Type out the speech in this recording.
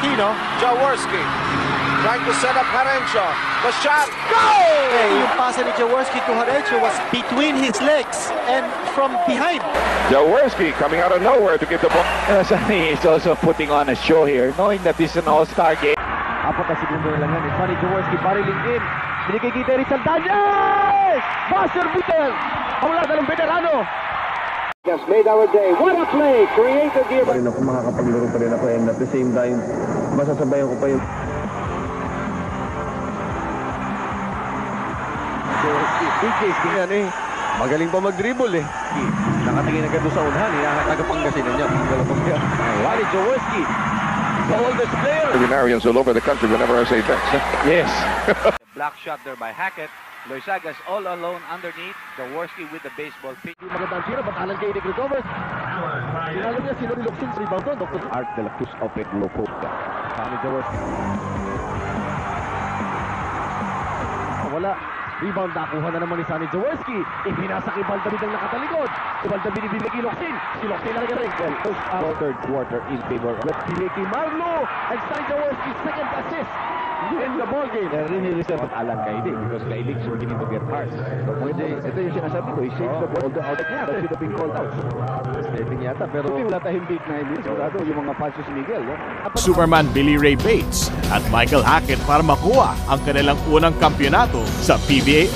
Aquino. Jaworski trying to set up Herencio. The shot, goal! Yung pasa ni Jaworski to Herencio was between his legs and from behind. Jaworski coming out of nowhere to give the ball. Sunny is also putting on a show here, knowing that this is an all-star game. Apat na segundo na lang yan. Sonny Jaworski bariling in. Binigay kita rin Saldanyas! Buzzer beater! Mula ng veterano. Just made our day. What a play! Created the... Pa rin ako, makakapaglaro pa rin ako, and at the same time, masasabayan ko pa yung... DJ's ganyan eh. Magaling pa mag-dribble eh. Nakatingin agad doon sa unahan eh. Nagapangasinan niya. Sonny Jaworski. The oldest player. Veterinarians all over the country whenever I say that. Yes. Block shot there by Hackett. Loizagas all alone underneath. Jaworski with the baseball pitch. Magandang tira, batalan kay Nick Recovers. Sinalo niya sino ni Luxins rebound doon. Dr. Art de la Cruz open low post. Sonny Jaworski. Wala. Rebound nakuha na naman ni Sonny Jaworski. Ipinasa kay Baldavid ang nakatalikod. Si Baldavid ibibigay kay Luxin. Si Luxin lang rin. Post out. Third quarter in favor of Kay Marlo. And Sonny Jaworski second assist in the ball game. They're really reserved with Alan Kaidi because Kaidi is beginning to get hard. So, pwede, ito yung sinasabi ko, he saves the ball out of niya. That should have been called out. Stepping yata, pero wala tayong big na hindi. Sigurado yung mga punches ni Miguel. Superman Billy Ray Bates at Michael Hackett para makuha ang kanilang unang kampyonato sa PBA